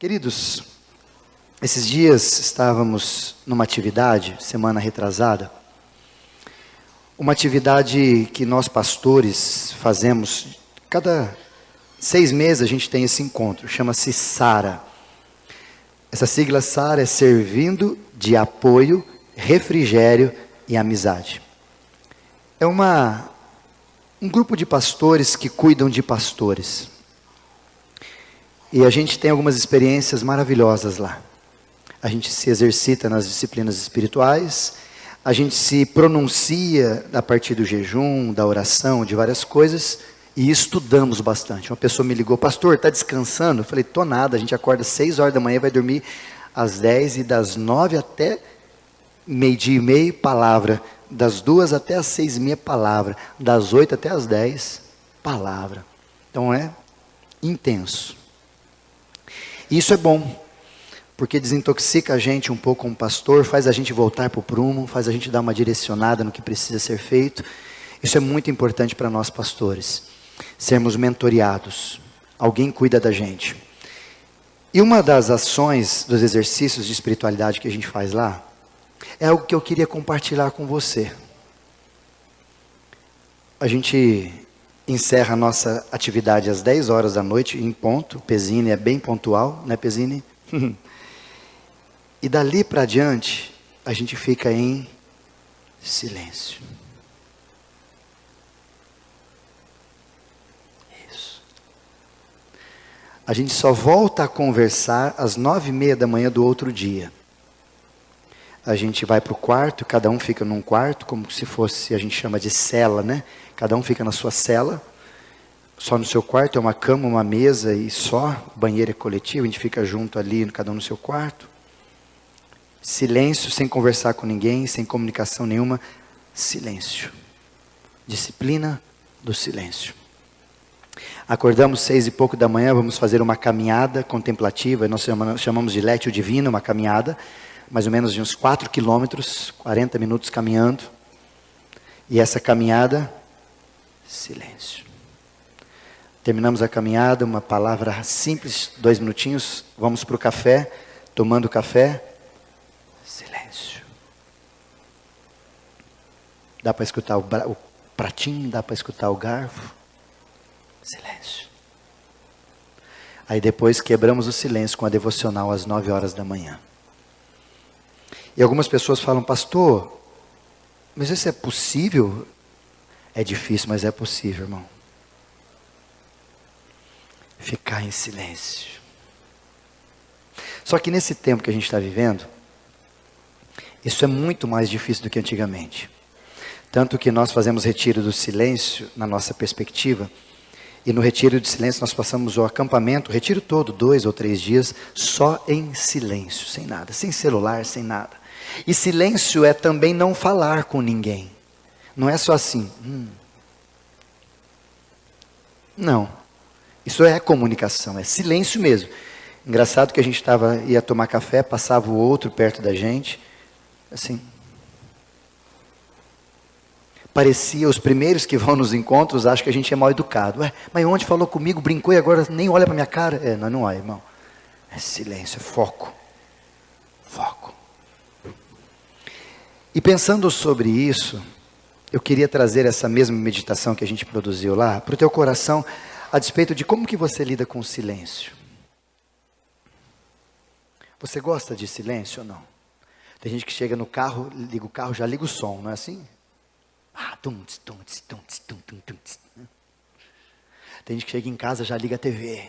Queridos, esses dias estávamos numa atividade, semana retrasada, uma atividade que nós pastores fazemos, cada 6 meses a gente tem esse encontro, chama-se SARA. Essa sigla SARA é Servindo de Apoio, Refrigério e Amizade. É um grupo de pastores que cuidam de pastores. E a gente tem algumas experiências maravilhosas lá. A gente se exercita nas disciplinas espirituais, a gente se pronuncia a partir do jejum, da oração, de várias coisas, e estudamos bastante. Uma pessoa me ligou, pastor, está descansando? Eu falei, tô nada, a gente acorda às 6 horas da manhã, vai dormir às 10 e das 9 até meio-dia e meio, palavra. Das 2 até às 6h30, palavra. Das 8 até às 10, palavra. Então é intenso. Isso é bom, porque desintoxica a gente um pouco como pastor, faz a gente voltar para o prumo, faz a gente dar uma direcionada no que precisa ser feito. Isso é muito importante para nós pastores, sermos mentoreados, alguém cuida da gente. E uma das ações, dos exercícios de espiritualidade que a gente faz lá, é algo que eu queria compartilhar com você. A gente encerra a nossa atividade às 10 horas da noite, em ponto. Pezzini é bem pontual, né, Pezzini? E dali para diante, a gente fica em silêncio. Isso. A gente só volta a conversar às 9h30 da manhã do outro dia. A gente vai para o quarto, cada um fica num quarto, como se fosse, a gente chama de cela, né? Cada um fica na sua cela, só no seu quarto, é uma cama, uma mesa e só, banheiro é coletivo, a gente fica junto ali, cada um no seu quarto. Silêncio, sem conversar com ninguém, sem comunicação nenhuma, silêncio. Disciplina do silêncio. Acordamos 6 e pouco da manhã, vamos fazer uma caminhada contemplativa, nós chamamos de Létio Divino, uma caminhada, mais ou menos de uns 4 quilômetros, 40 minutos caminhando. E essa caminhada, silêncio. Terminamos a caminhada, uma palavra simples, 2 minutinhos, vamos para o café, tomando café, silêncio. Dá para escutar o pratinho, dá para escutar o garfo, silêncio. Aí depois quebramos o silêncio com a devocional às 9 horas da manhã. E algumas pessoas falam, pastor, mas isso é possível? É difícil, mas é possível, irmão. Ficar em silêncio. Só que nesse tempo que a gente está vivendo, isso é muito mais difícil do que antigamente. Tanto que nós fazemos retiro do silêncio, na nossa perspectiva, e no retiro do silêncio nós passamos o acampamento, o retiro todo, 2 ou 3 dias, só em silêncio, sem nada, sem celular, sem nada. E silêncio é também não falar com ninguém. Não é só assim. Não. Isso é comunicação, é silêncio mesmo. Engraçado que a gente ia tomar café, passava o outro perto da gente, assim. Parecia, os primeiros que vão nos encontros acham que a gente é mal educado. Ué, mas ontem falou comigo, brincou e agora nem olha para minha cara? Não olha, irmão. É silêncio, é foco. Foco. E pensando sobre isso, eu queria trazer essa mesma meditação que a gente produziu lá, para o teu coração, a despeito de como que você lida com o silêncio. Você gosta de silêncio ou não? Tem gente que chega no carro, liga o carro, já liga o som, não é assim? Tem gente que chega em casa, já liga a TV.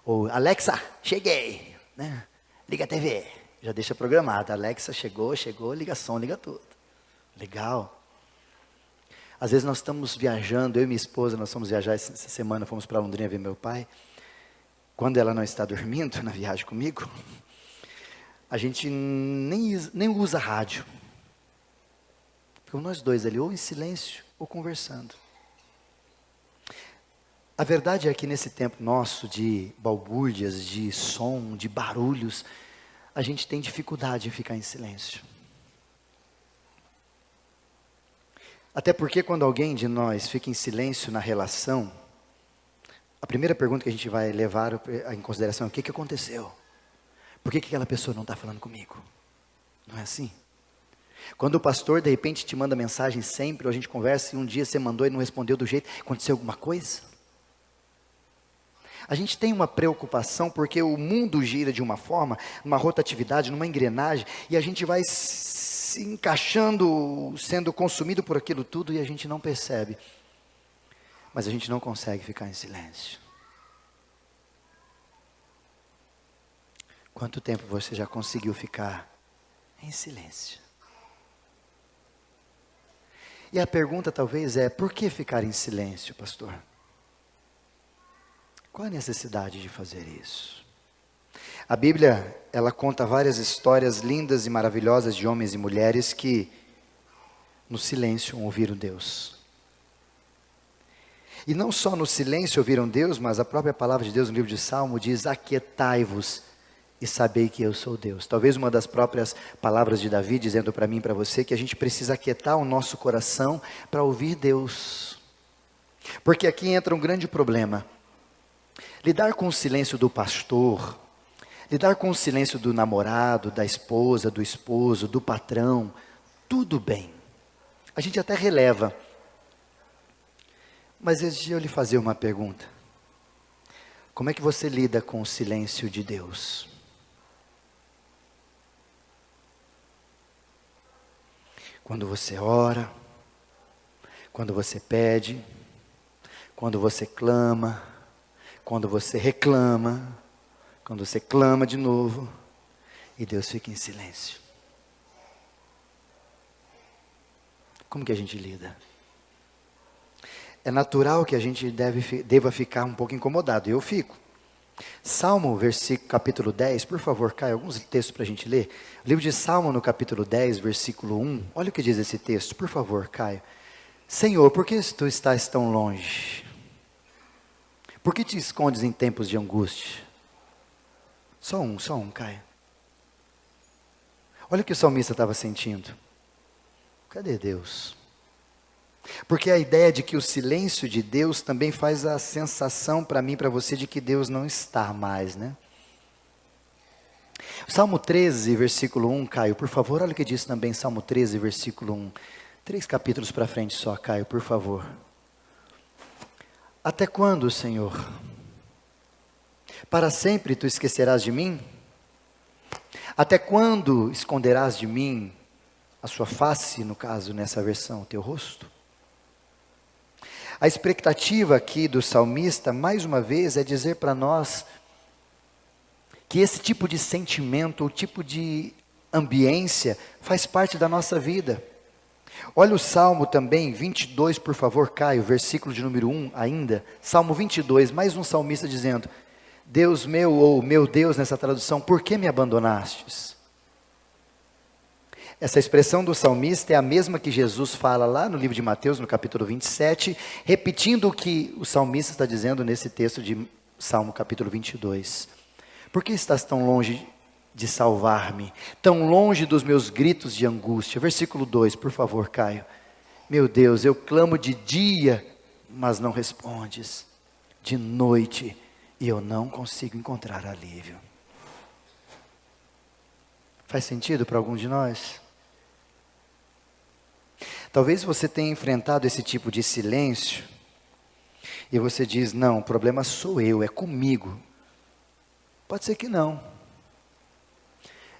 Ou, Alexa, cheguei, né? Liga a TV. Já deixa programado, Alexa chegou, liga som, liga tudo. Legal. Às vezes nós estamos viajando, eu e minha esposa, nós fomos viajar essa semana, fomos para Londrina ver meu pai. Quando ela não está dormindo na viagem comigo, a gente nem usa rádio. Ficamos nós dois ali, ou em silêncio, ou conversando. A verdade é que nesse tempo nosso de balbúrdias, de som, de barulhos, a gente tem dificuldade em ficar em silêncio. Até porque quando alguém de nós fica em silêncio na relação, A primeira pergunta que a gente vai levar em consideração é: o que aconteceu? Por que aquela pessoa não está falando comigo? Não é assim? Quando o pastor de repente te manda mensagem sempre, ou a gente conversa e um dia você mandou e não respondeu do jeito, aconteceu alguma coisa? A gente tem uma preocupação porque o mundo gira de uma forma, numa rotatividade, numa engrenagem, e a gente vai se encaixando, sendo consumido por aquilo tudo e a gente não percebe. Mas a gente não consegue ficar em silêncio. Quanto tempo você já conseguiu ficar em silêncio? E a pergunta talvez é: por que ficar em silêncio, pastor? Qual a necessidade de fazer isso? A Bíblia, ela conta várias histórias lindas e maravilhosas de homens e mulheres que, no silêncio, ouviram Deus. E não só no silêncio ouviram Deus, mas a própria palavra de Deus no livro de Salmo diz: aquietai-vos e sabei que eu sou Deus. Talvez uma das próprias palavras de Davi, dizendo para mim e para você, que a gente precisa aquietar o nosso coração para ouvir Deus. Porque aqui entra um grande problema. Lidar com o silêncio do pastor, lidar com o silêncio do namorado, da esposa, do esposo, do patrão, tudo bem. A gente até releva. Mas deixa eu lhe fazer uma pergunta. Como é que você lida com o silêncio de Deus? Quando você ora, quando você pede, quando você clama, quando você reclama, quando você clama de novo, e Deus fica em silêncio. Como que a gente lida? É natural que a gente deva ficar um pouco incomodado, eu fico. Salmo, capítulo 10, por favor, Caio, alguns textos para a gente ler. O livro de Salmo, no capítulo 10, versículo 1, olha o que diz esse texto, por favor, Caio. Senhor, por que tu estás tão longe? Por que te escondes em tempos de angústia? Só um, Caio. Olha o que o salmista estava sentindo. Cadê Deus? Porque a ideia de que o silêncio de Deus também faz a sensação para mim e para você de que Deus não está mais, né? Salmo 13, versículo 1, Caio, por favor, olha o que diz também Salmo 13, versículo 1. 3 capítulos para frente só, Caio, por favor. Até quando, Senhor? Para sempre tu esquecerás de mim? Até quando esconderás de mim a sua face, no caso, nessa versão, o teu rosto? A expectativa aqui do salmista, mais uma vez, é dizer para nós que esse tipo de sentimento, o tipo de ambiência, faz parte da nossa vida. Olha o Salmo também, 22, por favor, Caio, versículo de número 1 ainda. Salmo 22, mais um salmista dizendo: Deus meu, ou meu Deus nessa tradução, por que me abandonastes? Essa expressão do salmista é a mesma que Jesus fala lá no livro de Mateus, no capítulo 27, repetindo o que o salmista está dizendo nesse texto de Salmo capítulo 22. Por que estás tão longe de salvar-me, tão longe dos meus gritos de angústia? Versículo 2, por favor, Caio. Meu Deus, eu clamo de dia, mas não respondes, de noite, e eu não consigo encontrar alívio. Faz sentido para algum de nós? Talvez você tenha enfrentado esse tipo de silêncio, e você diz: não, o problema sou eu, é comigo. Pode ser que não.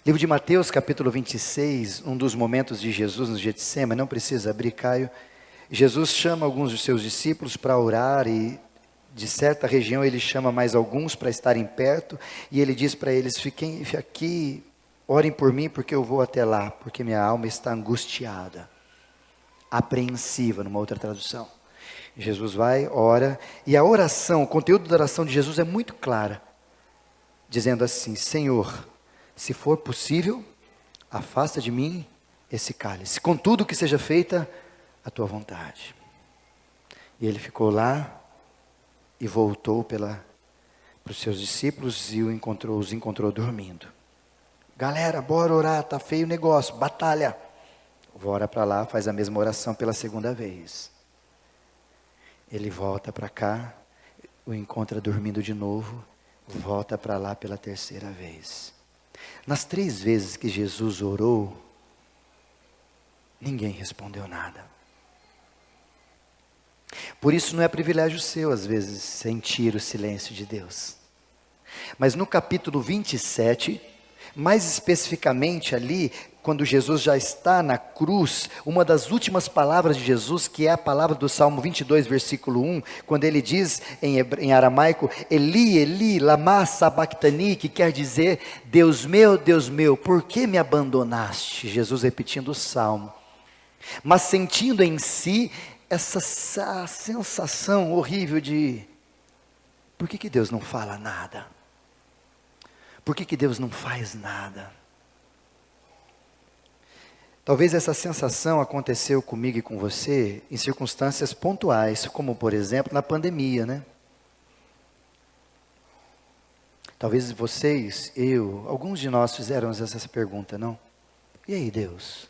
Livro de Mateus, capítulo 26, um dos momentos de Jesus no Getsêmani, não precisa abrir, Caio. Jesus chama alguns dos seus discípulos para orar, e de certa região ele chama mais alguns para estarem perto, e ele diz para eles: fiquem aqui, orem por mim, porque eu vou até lá, porque minha alma está angustiada, apreensiva, numa outra tradução. Jesus vai, ora, e a oração, o conteúdo da oração de Jesus é muito clara, dizendo assim: Senhor, se for possível, afasta de mim esse cálice, contudo que seja feita a tua vontade. E ele ficou lá e voltou para os seus discípulos e os encontrou dormindo. Galera, bora orar, tá feio o negócio, batalha. Bora para lá, faz a mesma oração pela segunda vez. Ele volta para cá. o encontra dormindo de novo, volta para lá pela terceira vez. Nas 3 vezes que Jesus orou, ninguém respondeu nada. Por isso não é privilégio seu, às vezes, sentir o silêncio de Deus. Mas no capítulo 27, mais especificamente ali, quando Jesus já está na cruz, uma das últimas palavras de Jesus, que é a palavra do Salmo 22, versículo 1, quando ele diz em aramaico, Eli, Eli, lama sabachthani, que quer dizer, Deus meu, por que me abandonaste? Jesus repetindo o Salmo, mas sentindo em si essa sensação horrível de, por que Deus não fala nada? Por que Deus não faz nada? Talvez essa sensação aconteceu comigo e com você em circunstâncias pontuais, como por exemplo na pandemia, né? Talvez vocês, eu, alguns de nós fizeram essa pergunta, não? E aí, Deus?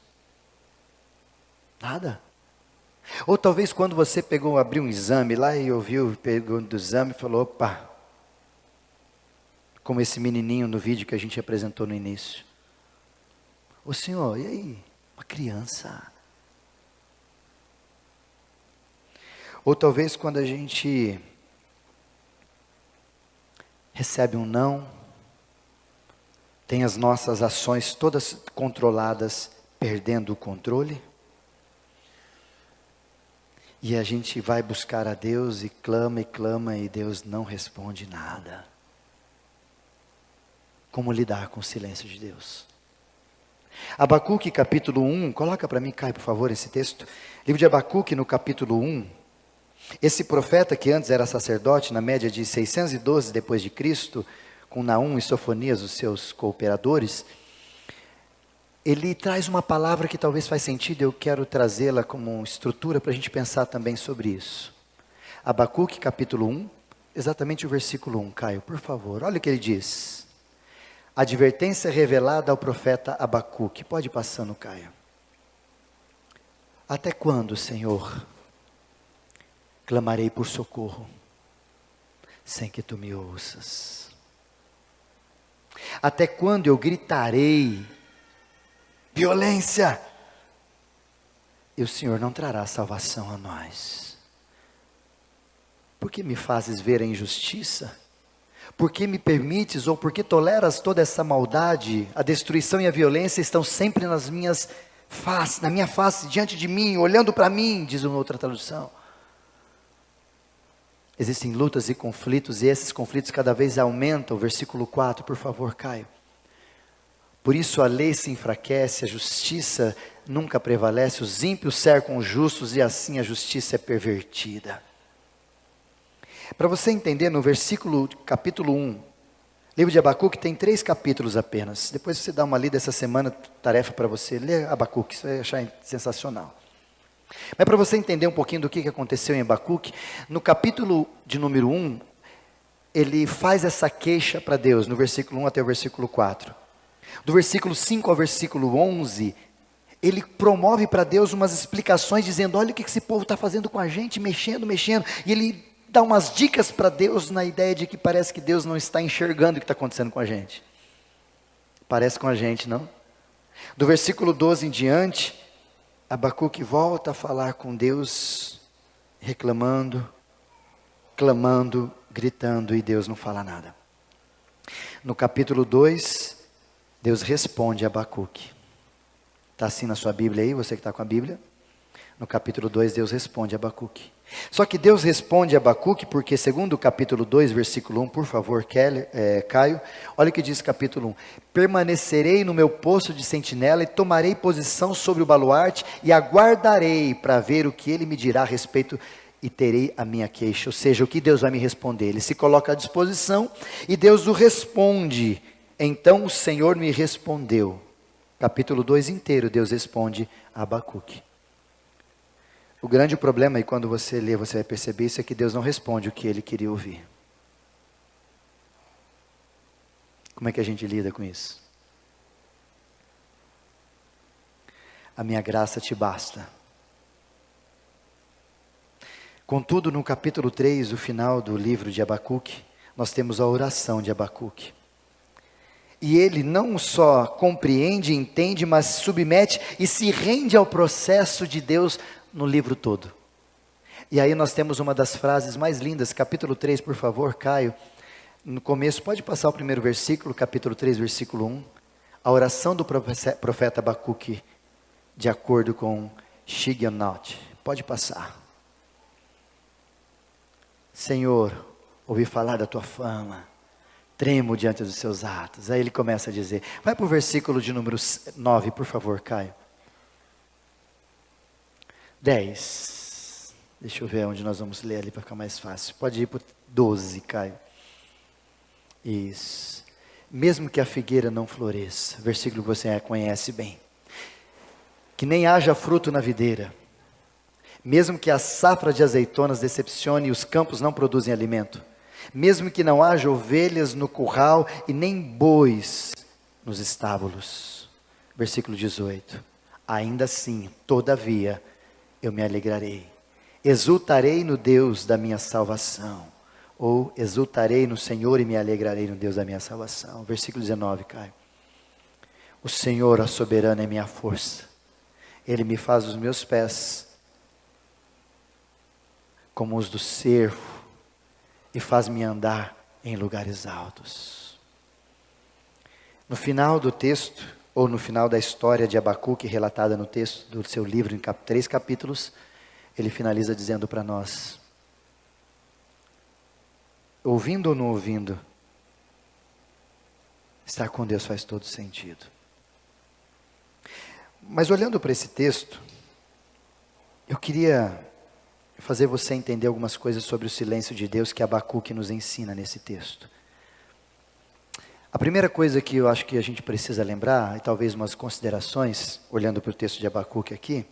Nada? Ou talvez quando você abriu um exame lá e ouviu, pegou do exame e falou, opa, como esse menininho no vídeo que a gente apresentou no início. Ô Senhor, e aí? Uma criança. Ou talvez quando a gente recebe um não, tem as nossas ações todas controladas, perdendo o controle. E a gente vai buscar a Deus e clama e Deus não responde nada. Como lidar com o silêncio de Deus? Abacuque capítulo 1, coloca para mim, Caio, por favor, esse texto. Livro de Abacuque no capítulo 1. Esse profeta que antes era sacerdote, na média de 612 depois de Cristo, com Naum e Sofonias, os seus cooperadores, ele traz uma palavra que talvez faz sentido, eu quero trazê-la como estrutura para a gente pensar também sobre isso. Abacuque capítulo 1, exatamente o versículo 1, Caio, por favor, olha o que ele diz. Advertência revelada ao profeta Abacuque. Pode ir passando, Caio. Até quando, Senhor, clamarei por socorro, sem que tu me ouças? Até quando eu gritarei, violência, e o Senhor não trará salvação a nós? Por que me fazes ver a injustiça? Por que me permites ou por que toleras toda essa maldade? A destruição e a violência estão sempre na minha face, diante de mim, olhando para mim, diz uma outra tradução. Existem lutas e conflitos, e esses conflitos cada vez aumentam. Versículo 4, por favor, Caio. Por isso a lei se enfraquece, a justiça nunca prevalece, os ímpios cercam os justos, e assim a justiça é pervertida. Para você entender, no capítulo 1, livro de Abacuque tem 3 capítulos apenas. Depois você dá uma lida essa semana, tarefa para você, ler Abacuque, você vai achar sensacional. Mas para você entender um pouquinho do que aconteceu em Abacuque, no capítulo de número 1, ele faz essa queixa para Deus, no versículo 1 até o versículo 4. Do versículo 5 ao versículo 11, ele promove para Deus umas explicações, dizendo, olha o que esse povo está fazendo com a gente, mexendo, e ele dá umas dicas para Deus, na ideia de que parece que Deus não está enxergando o que está acontecendo com a gente. Parece com a gente, não? Do versículo 12 em diante, Abacuque volta a falar com Deus, reclamando, clamando, gritando, e Deus não fala nada. No capítulo 2, Deus responde a Abacuque. Está assim na sua Bíblia aí, você que está com a Bíblia? No capítulo 2, Deus responde a Abacuque. Só que Deus responde a Abacuque porque, segundo o capítulo 2, versículo 1, por favor, Caio, olha o que diz o capítulo 1. Permanecerei no meu posto de sentinela e tomarei posição sobre o baluarte e aguardarei para ver o que ele me dirá a respeito e terei a minha queixa. Ou seja, o que Deus vai me responder. Ele se coloca à disposição e Deus o responde. Então o Senhor me respondeu. Capítulo 2 inteiro, Deus responde a Abacuque. O grande problema, e quando você lê, você vai perceber isso, é que Deus não responde o que ele queria ouvir. Como é que a gente lida com isso? A minha graça te basta. Contudo, no capítulo 3, o final do livro de Abacuque, nós temos a oração de Abacuque. E ele não só compreende, entende, mas submete e se rende ao processo de Deus no livro todo. E aí nós temos uma das frases mais lindas, capítulo 3, por favor, Caio. No começo, pode passar o primeiro versículo, capítulo 3, versículo 1. A oração do profeta Abacuque, de acordo com Shigionoth. Pode passar. Senhor, ouvi falar da tua fama, tremo diante dos seus atos. Aí ele começa a dizer, vai para o versículo de número 9, por favor, Caio. 10. Deixa eu ver onde nós vamos ler ali para ficar mais fácil. Pode ir para o 12, Caio. Isso. Mesmo que a figueira não floresça, versículo que você conhece bem. Que nem haja fruto na videira. Mesmo que a safra de azeitonas decepcione e os campos não produzem alimento. Mesmo que não haja ovelhas no curral e nem bois nos estábulos. Versículo 18. Ainda assim, todavia, eu me alegrarei. Exultarei no Deus da minha salvação. Ou exultarei no Senhor e me alegrarei no Deus da minha salvação. Versículo 19, Caio. O Senhor, a soberana, é minha força. Ele me faz os meus pés como os do cervo e faz-me andar em lugares altos. No final do texto, ou no final da história de Abacuque, relatada no texto do seu livro, em 3 capítulos, ele finaliza dizendo para nós, ouvindo ou não ouvindo, estar com Deus faz todo sentido. Mas olhando para esse texto, eu queria fazer você entender algumas coisas sobre o silêncio de Deus que Abacuque nos ensina nesse texto. A primeira coisa que eu acho que a gente precisa lembrar, e talvez umas considerações, olhando para o texto de Abacuque aqui,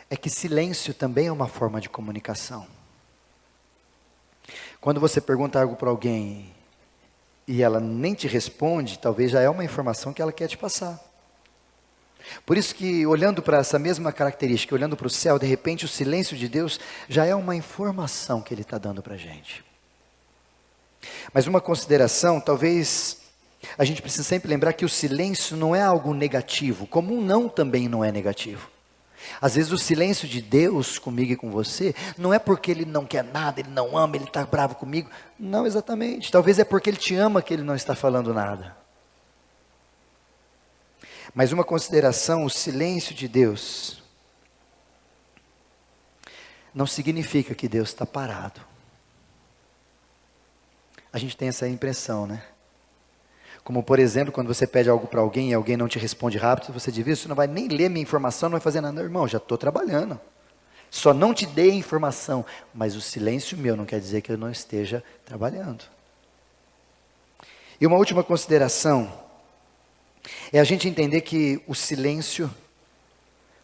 é que silêncio também é uma forma de comunicação. Quando você pergunta algo para alguém e ela nem te responde, talvez já é uma informação que ela quer te passar. Por isso que, olhando para essa mesma característica, olhando para o céu, de repente o silêncio de Deus já é uma informação que Ele está dando para a gente. Mas uma consideração, talvez a gente precisa sempre lembrar que o silêncio não é algo negativo, como um não também não é negativo. Às vezes o silêncio de Deus comigo e com você, não é porque Ele não quer nada, Ele não ama, Ele está bravo comigo. Não exatamente, talvez é porque Ele te ama que Ele não está falando nada. Mas uma consideração, o silêncio de Deus não significa que Deus está parado. A gente tem essa impressão, né? Como, por exemplo, quando você pede algo para alguém e alguém não te responde rápido, você diz, você não vai nem ler minha informação, não vai fazer nada. Não, irmão, já estou trabalhando. Só não te dei a informação, mas o silêncio meu não quer dizer que eu não esteja trabalhando. E uma última consideração é a gente entender que o silêncio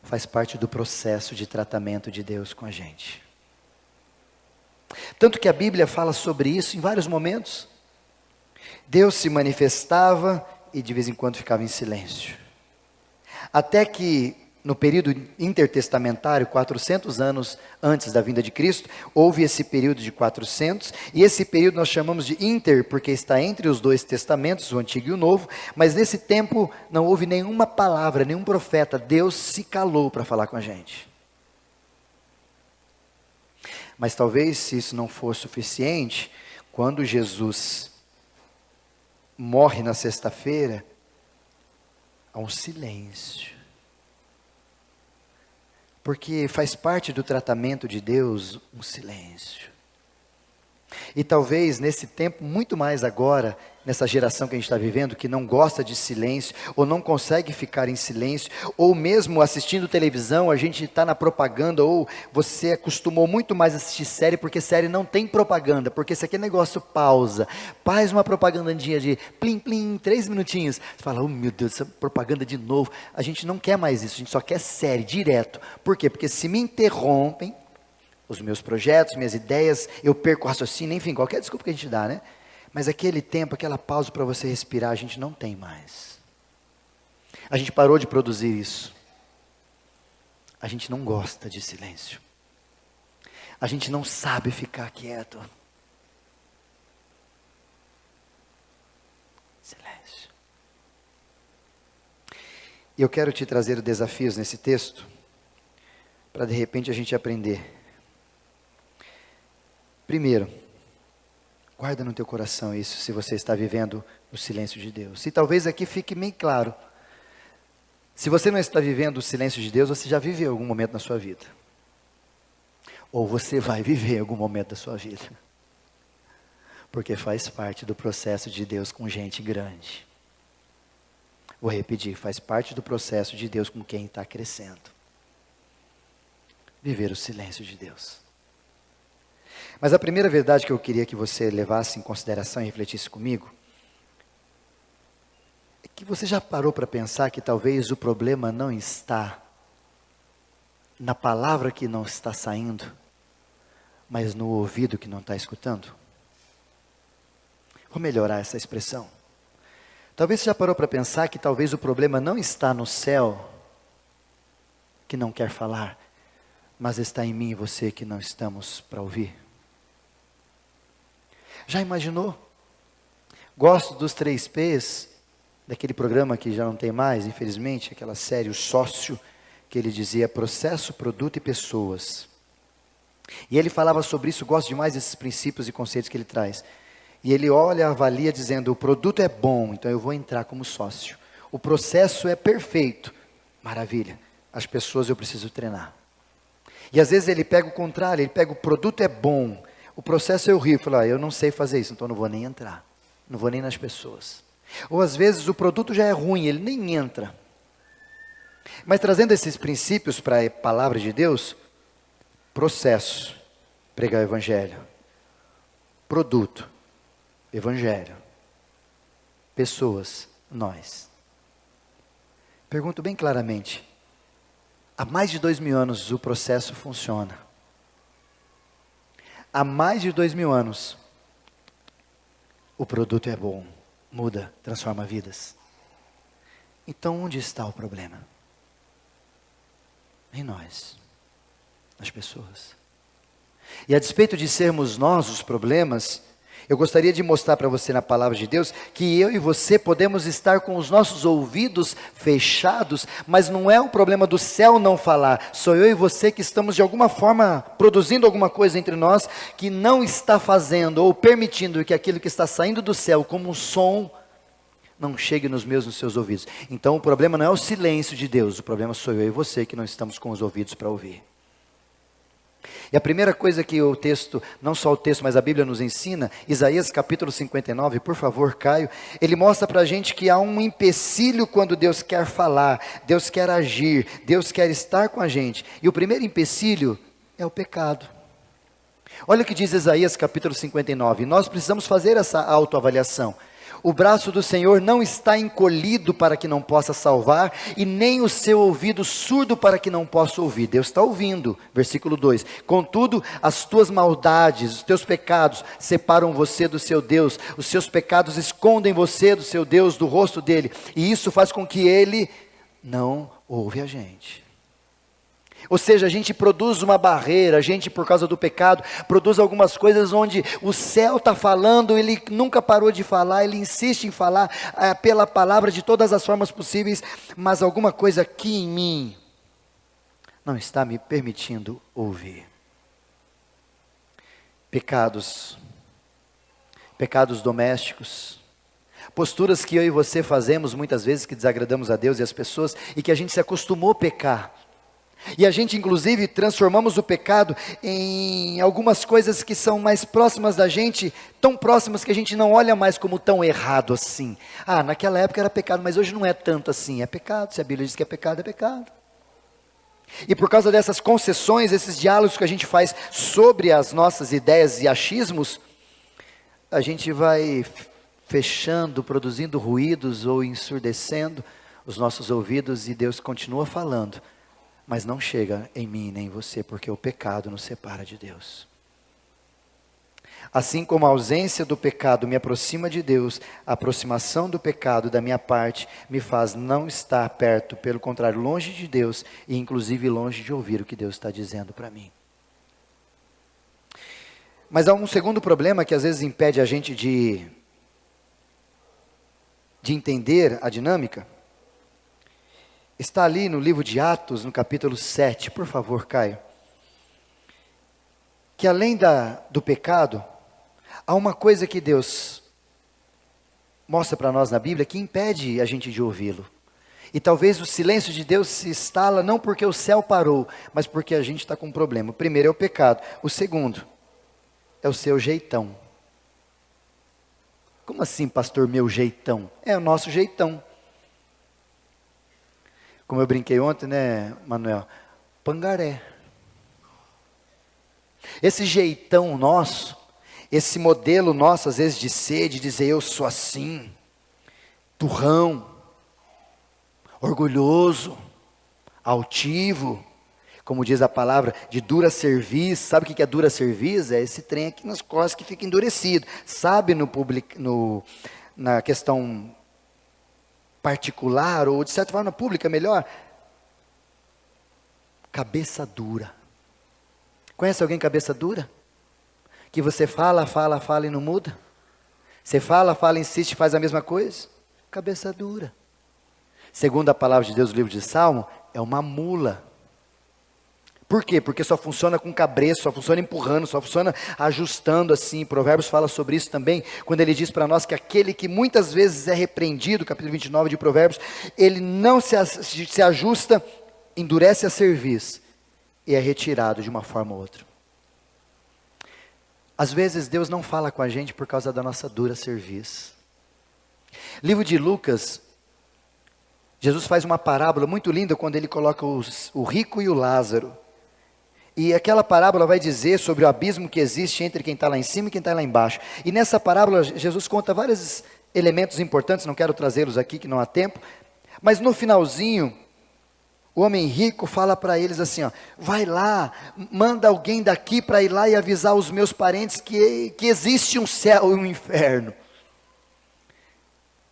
faz parte do processo de tratamento de Deus com a gente. Tanto que a Bíblia fala sobre isso em vários momentos. Deus se manifestava e de vez em quando ficava em silêncio. Até que no período intertestamentário, 400 anos antes da vinda de Cristo, houve esse período de 400, e esse período nós chamamos de inter, porque está entre os dois testamentos, o Antigo e o Novo, mas nesse tempo não houve nenhuma palavra, nenhum profeta, Deus se calou para falar com a gente. Mas talvez se isso não for suficiente, quando Jesus morre na sexta-feira, há um silêncio. Porque faz parte do tratamento de Deus um silêncio. E talvez nesse tempo, muito mais agora, nessa geração que a gente está vivendo, que não gosta de silêncio, ou não consegue ficar em silêncio, ou mesmo assistindo televisão, a gente está na propaganda, ou você acostumou muito mais a assistir série, porque série não tem propaganda, porque se aquele negócio pausa, faz uma propagandinha de plim, plim, 3 minutinhos, você fala, oh meu Deus, essa propaganda de novo, a gente não quer mais isso, a gente só quer série, direto. Por quê? Porque se me interrompem, os meus projetos, minhas ideias, eu perco o raciocínio, enfim, qualquer desculpa que a gente dá, né? Mas aquele tempo, aquela pausa para você respirar, a gente não tem mais. A gente parou de produzir isso. A gente não gosta de silêncio. A gente não sabe ficar quieto. Silêncio. E eu quero te trazer desafios nesse texto, para de repente a gente aprender. Primeiro, guarda no teu coração isso, se você está vivendo o silêncio de Deus. E talvez aqui fique bem claro. Se você não está vivendo o silêncio de Deus, você já viveu algum momento na sua vida. Ou você vai viver algum momento da sua vida. Porque faz parte do processo de Deus com gente grande. Vou repetir, faz parte do processo de Deus com quem está crescendo. Viver o silêncio de Deus. Mas a primeira verdade que eu queria que você levasse em consideração e refletisse comigo, é que você já parou para pensar que talvez o problema não está na palavra que não está saindo, mas no ouvido que não está escutando? Vou melhorar essa expressão. Talvez você já parou para pensar que talvez o problema não está no céu, que não quer falar, mas está em mim e você que não estamos para ouvir? Já imaginou? Gosto dos 3 P's, daquele programa que já não tem mais, infelizmente, aquela série O Sócio, que ele dizia processo, produto e pessoas. E ele falava sobre isso, gosto demais desses princípios e conceitos que ele traz. E ele olha, avalia dizendo, o produto é bom, então eu vou entrar como sócio. O processo é perfeito, maravilha. As pessoas eu preciso treinar. E às vezes ele pega o contrário, ele pega o produto é bom, o processo é horrível, fala, eu não sei fazer isso, então não vou nem entrar, não vou nem nas pessoas. Ou às vezes o produto já é ruim, ele nem entra. Mas trazendo esses princípios para a palavra de Deus, processo, pregar o evangelho. Produto, evangelho. Pessoas, nós. Pergunto bem claramente, há mais de 2000 anos o processo funciona. Há mais de 2000 anos, o produto é bom, muda, transforma vidas. Então onde está o problema? Em nós, nas pessoas. E a despeito de sermos nós os problemas, eu gostaria de mostrar para você na palavra de Deus, que eu e você podemos estar com os nossos ouvidos fechados, mas não é um problema do céu não falar, sou eu e você que estamos de alguma forma produzindo alguma coisa entre nós, que não está fazendo ou permitindo que aquilo que está saindo do céu como um som, não chegue nos meus, nos seus ouvidos. Então o problema não é o silêncio de Deus, o problema sou eu e você que não estamos com os ouvidos para ouvir. E a primeira coisa que o texto, não só o texto, mas a Bíblia nos ensina, Isaías capítulo 59, por favor, Caio, ele mostra para a gente que há um empecilho quando Deus quer falar, Deus quer agir, Deus quer estar com a gente. E o primeiro empecilho é o pecado. Olha o que diz Isaías capítulo 59, nós precisamos fazer essa autoavaliação. O braço do Senhor não está encolhido para que não possa salvar, e nem o seu ouvido surdo para que não possa ouvir. Deus está ouvindo, versículo 2. Contudo, as tuas maldades, os teus pecados separam você do seu Deus. Os seus pecados escondem você do seu Deus, do rosto dele. E isso faz com que ele não ouve a gente. Ou seja, a gente produz uma barreira, a gente por causa do pecado, produz algumas coisas onde o céu está falando, ele nunca parou de falar, ele insiste em falar pela palavra de todas as formas possíveis, mas alguma coisa aqui em mim não está me permitindo ouvir. Pecados domésticos, posturas que eu e você fazemos muitas vezes que desagradamos a Deus e as pessoas, e que a gente se acostumou a pecar. E a gente inclusive transformamos o pecado em algumas coisas que são mais próximas da gente, tão próximas que a gente não olha mais como tão errado assim. Naquela época era pecado, mas hoje não é tanto assim. É pecado, se a Bíblia diz que é pecado, é pecado. E por causa dessas concessões, esses diálogos que a gente faz sobre as nossas ideias e achismos, a gente vai fechando, produzindo ruídos ou ensurdecendo os nossos ouvidos, e Deus continua falando. Mas não chega em mim nem em você, porque o pecado nos separa de Deus. Assim como a ausência do pecado me aproxima de Deus, a aproximação do pecado da minha parte me faz não estar perto, pelo contrário, longe de Deus, e inclusive longe de ouvir o que Deus está dizendo para mim. Mas há um segundo problema que às vezes impede a gente de entender a dinâmica. Está ali no livro de Atos, no capítulo 7, por favor, Caio. Que além do pecado, há uma coisa que Deus mostra para nós na Bíblia que impede a gente de ouvi-lo. E talvez o silêncio de Deus se instala não porque o céu parou, mas porque a gente está com um problema. O primeiro é o pecado. O segundo é o seu jeitão. Como assim, pastor, meu jeitão? É o nosso jeitão. Como eu brinquei ontem, né, Manuel? Pangaré. Esse jeitão nosso, esse modelo nosso, às vezes, de ser, de dizer eu sou assim, turrão, orgulhoso, altivo, como diz a palavra, de dura cerviz. Sabe o que é dura cerviz? É esse trem aqui nas costas que fica endurecido. Sabe na questão particular, ou de certa forma pública, melhor, cabeça dura. Conhece alguém cabeça dura? Que você fala e não muda? Você fala, insiste, faz a mesma coisa? Cabeça dura. Segundo a palavra de Deus, no livro de Salmo, é uma mula. Por quê? Porque só funciona com cabresto, só funciona empurrando, só funciona ajustando assim. Provérbios fala sobre isso também, quando ele diz para nós que aquele que muitas vezes é repreendido, capítulo 29 de Provérbios, ele não se ajusta, endurece a cerviz e é retirado de uma forma ou outra. Às vezes Deus não fala com a gente por causa da nossa dura cerviz. Livro de Lucas, Jesus faz uma parábola muito linda quando ele coloca o rico e o Lázaro. E aquela parábola vai dizer sobre o abismo que existe entre quem está lá em cima e quem está lá embaixo. E nessa parábola Jesus conta vários elementos importantes, não quero trazê-los aqui que não há tempo. Mas no finalzinho, o homem rico fala para eles assim, ó, vai lá, manda alguém daqui para ir lá e avisar os meus parentes que existe um céu e um inferno.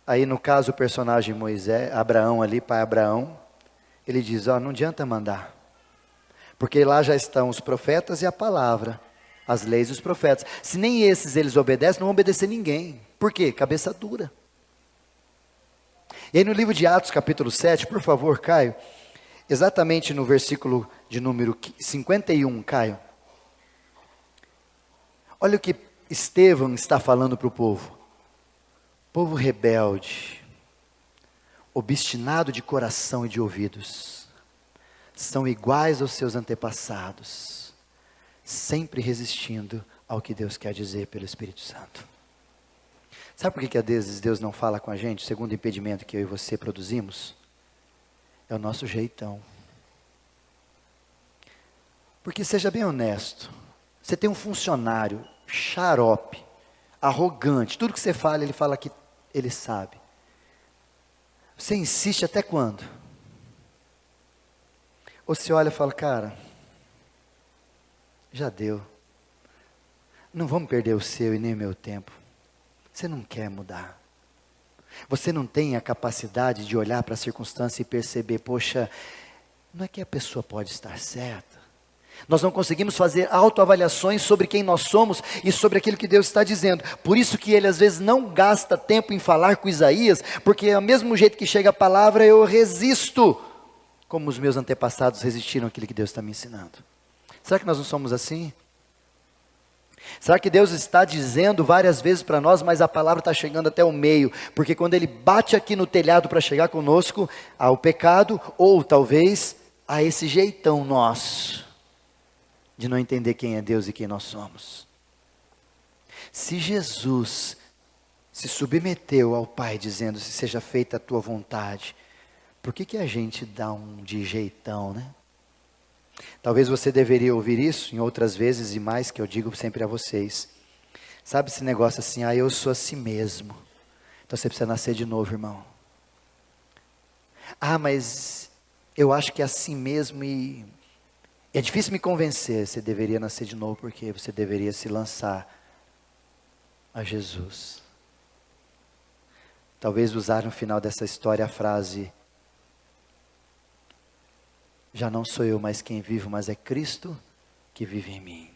Aí no caso o personagem Moisés, Abraão ali, pai Abraão, ele diz, ó, não adianta mandar. Porque lá já estão os profetas e a palavra, as leis e os profetas. Se nem esses eles obedecem, não vão obedecer ninguém. Por quê? Cabeça dura. E aí no livro de Atos, capítulo 7, por favor, Caio, exatamente no versículo de número 51, Caio. Olha o que Estevão está falando para o povo. Povo rebelde, obstinado de coração e de ouvidos, são iguais aos seus antepassados, sempre resistindo ao que Deus quer dizer pelo Espírito Santo. Sabe por que às vezes Deus não fala com a gente? O segundo impedimento que eu e você produzimos é o nosso jeitão. Porque seja bem honesto, você tem um funcionário xarope, arrogante, tudo que você fala, ele fala que ele sabe. Você insiste até quando? Ou você olha e fala, cara, já deu. Não vamos perder o seu e nem o meu tempo. Você não quer mudar. Você não tem a capacidade de olhar para a circunstância e perceber, poxa, não é que a pessoa pode estar certa. Nós não conseguimos fazer autoavaliações sobre quem nós somos e sobre aquilo que Deus está dizendo. Por isso que ele às vezes não gasta tempo em falar com Isaías, porque ao mesmo jeito que chega a palavra eu resisto, como os meus antepassados resistiram àquilo que Deus está me ensinando. Será que nós não somos assim? Será que Deus está dizendo várias vezes para nós, mas a palavra está chegando até o meio? Porque quando Ele bate aqui no telhado para chegar conosco, há o pecado, ou talvez há esse jeitão nosso, de não entender quem é Deus e quem nós somos. Se Jesus se submeteu ao Pai, dizendo, se seja feita a tua vontade, por que a gente dá um de jeitão, né? Talvez você deveria ouvir isso em outras vezes e mais, que eu digo sempre a vocês. Sabe esse negócio assim, eu sou assim mesmo. Então você precisa nascer de novo, irmão. Mas eu acho que é assim mesmo e é difícil me convencer. Você deveria nascer de novo porque você deveria se lançar a Jesus. Talvez usar no final dessa história a frase, já não sou eu mais quem vivo, mas é Cristo que vive em mim.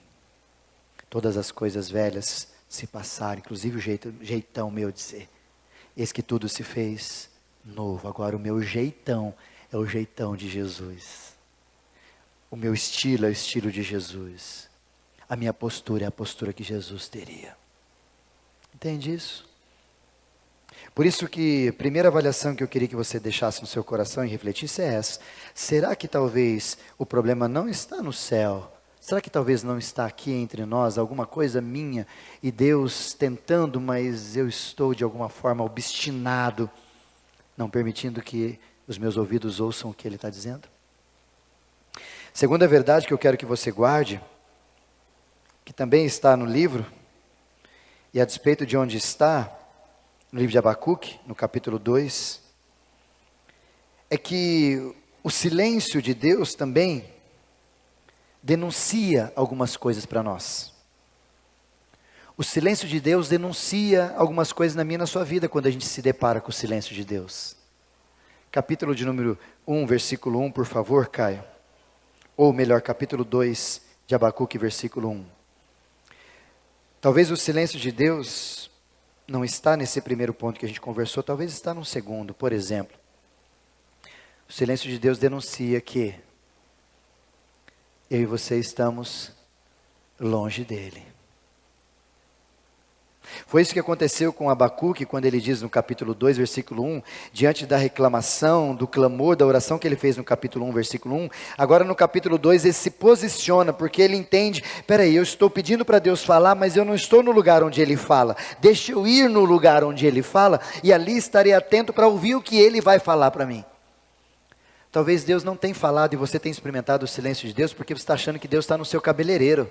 Todas as coisas velhas se passaram, inclusive o jeitão meu de ser. Eis que tudo se fez novo. Agora o meu jeitão é o jeitão de Jesus. O meu estilo é o estilo de Jesus. A minha postura é a postura que Jesus teria. Entende isso? Por isso que a primeira avaliação que eu queria que você deixasse no seu coração e refletisse é essa. Será que talvez o problema não está no céu? Será que talvez não está aqui entre nós, alguma coisa minha, e Deus tentando, mas eu estou de alguma forma obstinado, não permitindo que os meus ouvidos ouçam o que Ele está dizendo? Segunda verdade que eu quero que você guarde, que também está no livro, e a despeito de onde está, no livro de Abacuque, no capítulo 2, é que o silêncio de Deus também denuncia algumas coisas para nós. O silêncio de Deus denuncia algumas coisas na minha e na sua vida, quando a gente se depara com o silêncio de Deus. Capítulo de número 1, versículo 1, por favor, Caio. Ou melhor, capítulo 2 de Abacuque, versículo 1. Talvez o silêncio de Deus não está nesse primeiro ponto que a gente conversou, talvez está num segundo. Por exemplo, o silêncio de Deus denuncia que eu e você estamos longe dele. Foi isso que aconteceu com Abacuque, quando ele diz no capítulo 2, versículo 1, diante da reclamação, do clamor, da oração que ele fez no capítulo 1, versículo 1, agora no capítulo 2 ele se posiciona, porque ele entende, peraí, eu estou pedindo para Deus falar, mas eu não estou no lugar onde Ele fala, deixa eu ir no lugar onde Ele fala, e ali estarei atento para ouvir o que Ele vai falar para mim. Talvez Deus não tenha falado e você tenha experimentado o silêncio de Deus, porque você está achando que Deus está no seu cabeleireiro.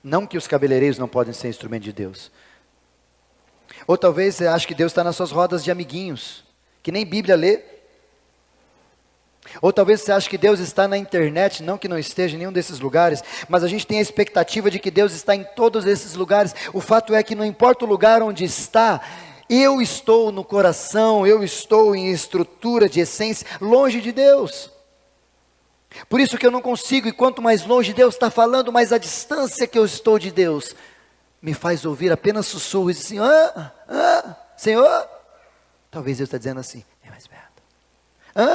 Não que os cabeleireiros não podem ser instrumento de Deus. Ou talvez você ache que Deus está nas suas rodas de amiguinhos, que nem Bíblia lê. Ou talvez você ache que Deus está na internet, não que não esteja em nenhum desses lugares, mas a gente tem a expectativa de que Deus está em todos esses lugares. O fato é que não importa o lugar onde está, eu estou no coração, eu estou em estrutura de essência, longe de Deus. Por isso que eu não consigo, e quanto mais longe Deus está falando, mais a distância que eu estou de Deus, me faz ouvir apenas sussurros, assim, Senhor, talvez Deus está dizendo assim, vem mais perto,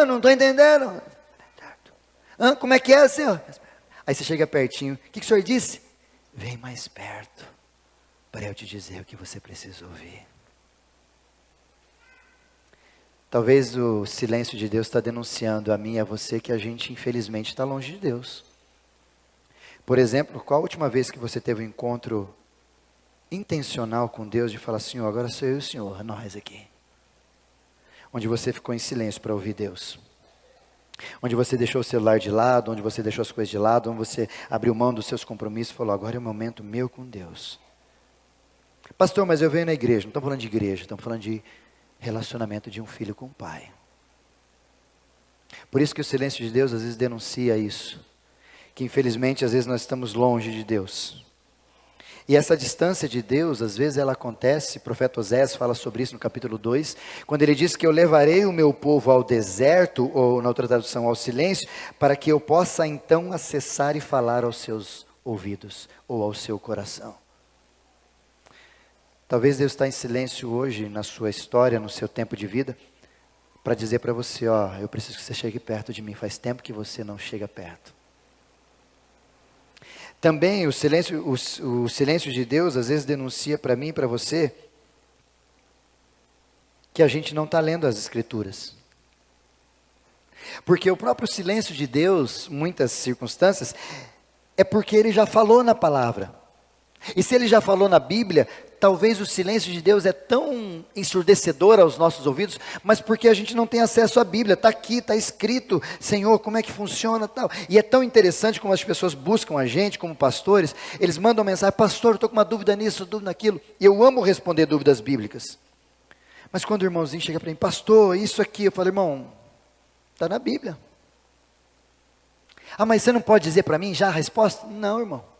não estou entendendo, como é que é, Senhor? Aí você chega pertinho, o que o Senhor disse? Vem mais perto, para eu te dizer o que você precisa ouvir. Talvez o silêncio de Deus está denunciando a mim e a você que a gente infelizmente está longe de Deus. Por exemplo, qual a última vez que você teve um encontro intencional com Deus de falar assim, agora sou eu e o Senhor, nós aqui. Onde você ficou em silêncio para ouvir Deus. Onde você deixou o celular de lado, onde você deixou as coisas de lado, onde você abriu mão dos seus compromissos e falou, agora é o momento meu com Deus. Pastor, mas eu venho na igreja, não estamos falando de igreja, estamos falando de relacionamento de um filho com o pai. Por isso que o silêncio de Deus às vezes denuncia isso, que infelizmente às vezes nós estamos longe de Deus, e essa distância de Deus às vezes ela acontece, o profeta Osés fala sobre isso no capítulo 2, quando ele diz que eu levarei o meu povo ao deserto, ou na outra tradução ao silêncio, para que eu possa então acessar e falar aos seus ouvidos, ou ao seu coração. Talvez Deus está em silêncio hoje na sua história, no seu tempo de vida, para dizer para você, eu preciso que você chegue perto de mim, faz tempo que você não chega perto. Também o silêncio de Deus às vezes denuncia para mim e para você, que a gente não está lendo as Escrituras. Porque o próprio silêncio de Deus, muitas circunstâncias, é porque Ele já falou na palavra. E se Ele já falou na Bíblia, talvez o silêncio de Deus é tão ensurdecedor aos nossos ouvidos, mas porque a gente não tem acesso à Bíblia, está aqui, está escrito, Senhor, como é que funciona tal. E é tão interessante como as pessoas buscam a gente, como pastores, eles mandam mensagem, pastor, eu estou com uma dúvida nisso, dúvida naquilo, e eu amo responder dúvidas bíblicas. Mas quando o irmãozinho chega para mim, pastor, isso aqui, eu falo, irmão, está na Bíblia. Mas você não pode dizer para mim já a resposta? Não, irmão.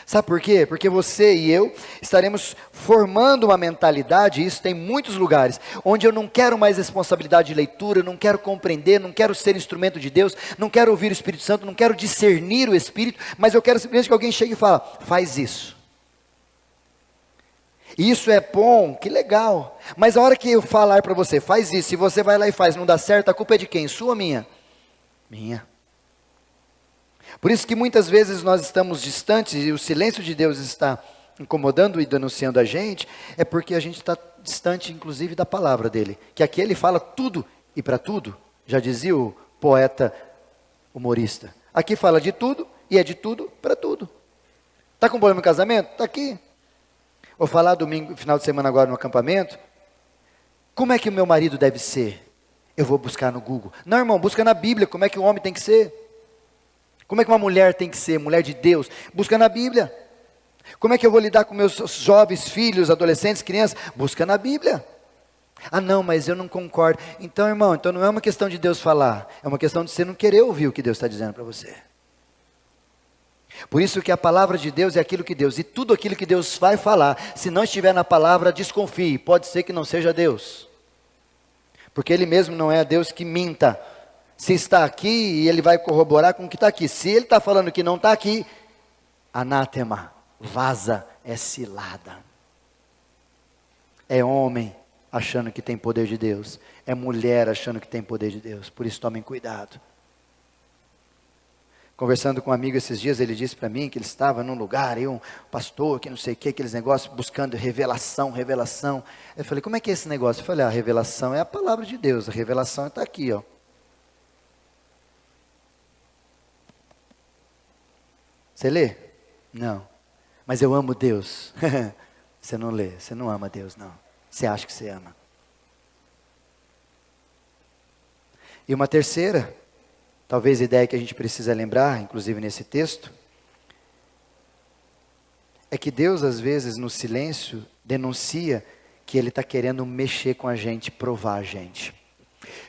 Sabe por quê? Porque você e eu estaremos formando uma mentalidade, e isso tem muitos lugares, onde eu não quero mais responsabilidade de leitura, não quero compreender, não quero ser instrumento de Deus, não quero ouvir o Espírito Santo, não quero discernir o Espírito, mas eu quero simplesmente que alguém chegue e fale, faz isso. Isso é bom, que legal, mas a hora que eu falar para você, faz isso, se você vai lá e faz, não dá certo, a culpa é de quem? Sua ou minha? Minha. Por isso que muitas vezes nós estamos distantes e o silêncio de Deus está incomodando e denunciando a gente, é porque a gente está distante inclusive da palavra dele, que aqui ele fala tudo e para tudo, já dizia o poeta humorista, aqui fala de tudo e é de tudo para tudo. Está com problema no casamento? Está aqui. Vou falar domingo, final de semana agora no acampamento, como é que o meu marido deve ser? Eu vou buscar no Google. Não, irmão, busca na Bíblia, como é que o homem tem que ser? Como é que uma mulher tem que ser, mulher de Deus? Busca na Bíblia. Como é que eu vou lidar com meus jovens filhos, adolescentes, crianças? Busca na Bíblia. Ah não, mas eu não concordo. Então irmão, então não é uma questão de Deus falar, é uma questão de você não querer ouvir o que Deus está dizendo para você. Por isso que a palavra de Deus é aquilo que Deus, e tudo aquilo que Deus vai falar, se não estiver na palavra, desconfie, pode ser que não seja Deus. Porque Ele mesmo não é Deus que minta. Se está aqui, e Ele vai corroborar com o que está aqui. Se Ele está falando que não está aqui, anátema, vaza, é cilada. É homem achando que tem poder de Deus, é mulher achando que tem poder de Deus, por isso tomem cuidado. Conversando com um amigo esses dias, ele disse para mim que ele estava num lugar, e um pastor, que não sei o que, aqueles negócios, buscando revelação. Eu falei, como é que é esse negócio? Eu falei, a revelação é a palavra de Deus, a revelação está aqui, ó. Você lê? Não. Mas eu amo Deus. Você não lê, você não ama Deus, não. Você acha que você ama. E uma terceira, talvez a ideia que a gente precisa lembrar, inclusive nesse texto, é que Deus às vezes no silêncio denuncia que Ele está querendo mexer com a gente, provar a gente.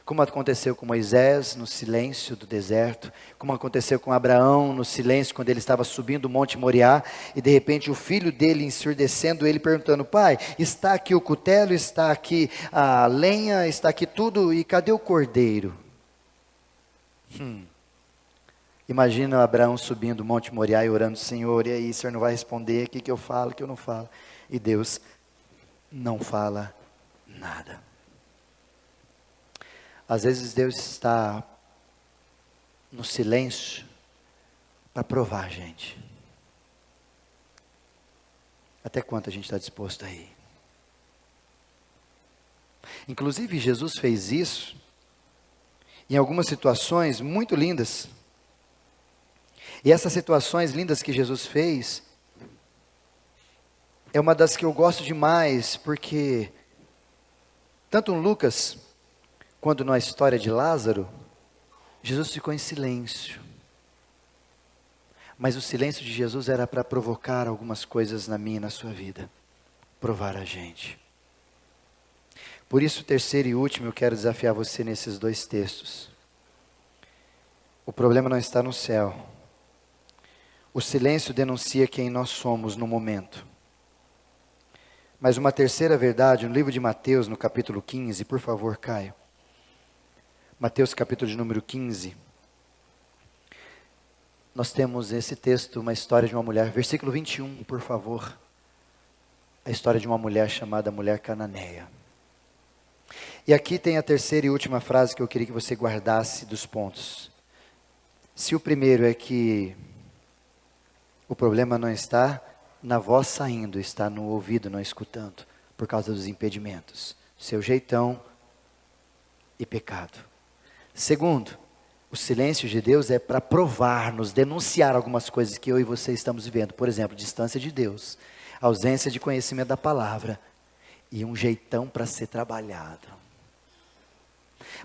Como aconteceu com Moisés no silêncio do deserto, como aconteceu com Abraão no silêncio quando ele estava subindo o Monte Moriá, e de repente o filho dele ensurdecendo ele, perguntando, pai, está aqui o cutelo, está aqui a lenha, está aqui tudo, e cadê o cordeiro? Imagina Abraão subindo o Monte Moriá e orando, Senhor, e aí, o Senhor não vai responder, o que eu falo, o que eu não falo? E Deus não fala nada. Às vezes Deus está no silêncio para provar a gente. Até quanto a gente está disposto a ir? Inclusive Jesus fez isso em algumas situações muito lindas. E essas situações lindas que Jesus fez, é uma das que eu gosto demais, porque tanto em Lucas, quanto na história de Lázaro, Jesus ficou em silêncio. Mas o silêncio de Jesus era para provocar algumas coisas na minha e na sua vida. Provar a gente. Por isso, terceiro e último, eu quero desafiar você nesses dois textos. O problema não está no céu. O silêncio denuncia quem nós somos no momento. Mas uma terceira verdade, no livro de Mateus, no capítulo 15, por favor, Caio. Mateus capítulo de número 15. Nós temos esse texto, uma história de uma mulher, versículo 21, por favor. A história de uma mulher chamada mulher cananeia. E aqui tem a terceira e última frase que eu queria que você guardasse dos pontos. Se o primeiro é que o problema não está na voz saindo, está no ouvido não escutando, por causa dos impedimentos, seu jeitão e pecado. Segundo, o silêncio de Deus é para provar, nos denunciar algumas coisas que eu e você estamos vivendo. Por exemplo, distância de Deus, ausência de conhecimento da palavra e um jeitão para ser trabalhado.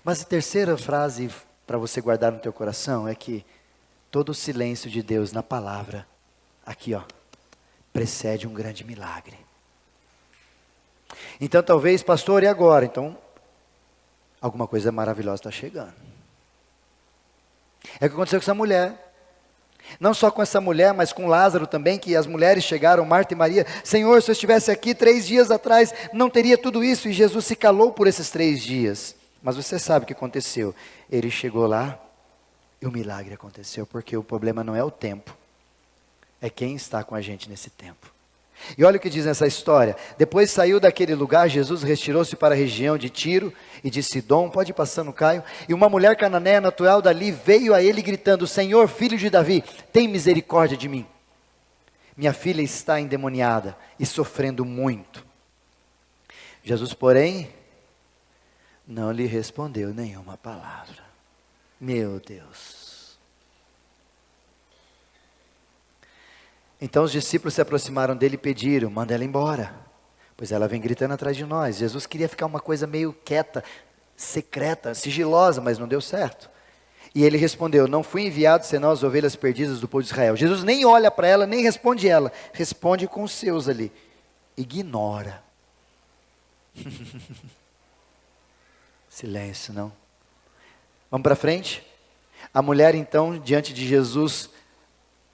Mas a terceira frase para você guardar no teu coração é que todo o silêncio de Deus na palavra, aqui ó, precede um grande milagre. Então talvez, pastor, e agora? Então, alguma coisa maravilhosa está chegando. É o que aconteceu com essa mulher. Não só com essa mulher, mas com Lázaro também, que as mulheres chegaram, Marta e Maria, Senhor, se eu estivesse aqui 3 dias atrás, não teria tudo isso, e Jesus se calou por esses 3 dias. Mas você sabe o que aconteceu, ele chegou lá, e o milagre aconteceu, porque o problema não é o tempo, é quem está com a gente nesse tempo. E olha o que diz nessa história, depois saiu daquele lugar, Jesus retirou-se para a região de Tiro e de Sidom, pode ir passando, Caio, e uma mulher cananeia natural dali veio a ele gritando, Senhor, filho de Davi, tem misericórdia de mim, minha filha está endemoniada e sofrendo muito. Jesus, porém, não lhe respondeu nenhuma palavra. Meu Deus. Então os discípulos se aproximaram dele e pediram, manda ela embora, pois ela vem gritando atrás de nós. Jesus queria ficar uma coisa meio quieta, secreta, sigilosa, mas não deu certo. E ele respondeu, não fui enviado senão as ovelhas perdidas do povo de Israel. Jesus nem olha para ela, nem responde ela, responde com os seus ali, ignora. Silêncio, não? Vamos para frente? A mulher então, diante de Jesus,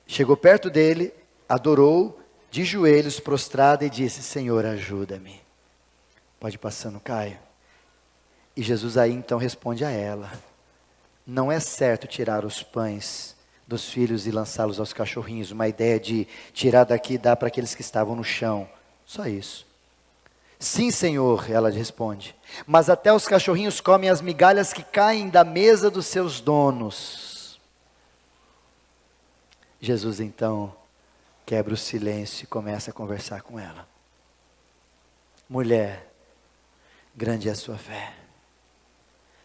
chegou perto dele, adorou, de joelhos, prostrada e disse, Senhor, ajuda-me. Pode ir passando, Caio. E Jesus aí então responde a ela, não é certo tirar os pães dos filhos e lançá-los aos cachorrinhos, uma ideia de tirar daqui e dar para aqueles que estavam no chão, só isso. Sim, Senhor, ela responde, mas até os cachorrinhos comem as migalhas que caem da mesa dos seus donos. Jesus então quebra o silêncio e começa a conversar com ela. Mulher, grande é a sua fé,